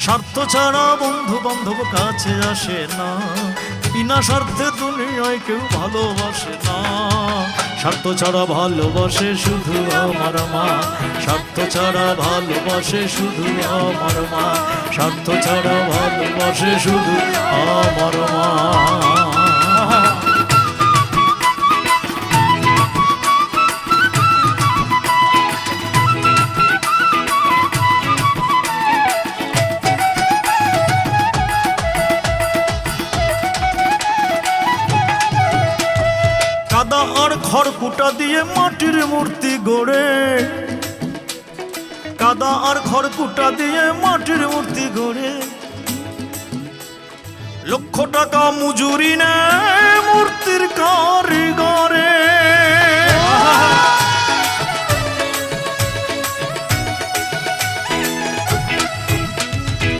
স্বার্থ ছাড়া বন্ধু বান্ধব কাছে আসে না, বিনা স্বার্থে দুনিয়ায় কেউ ভালোবাসে না। স্বার্থ ছাড়া ভালোবাসে শুধু আমার মা, স্বার্থ ছাড়া ভালোবাসে শুধু আমার মা, স্বার্থ ছাড়া ভালোবাসে শুধু আমার মা। কাদা আর খড়কুটা দিয়ে মাটির মূর্তি গড়ে, কাদা আর খড়কুটা দিয়ে মাটির মূর্তি গড়ে, লক্ষ টাকা মজুরি নেয় মূর্তির কারিগর।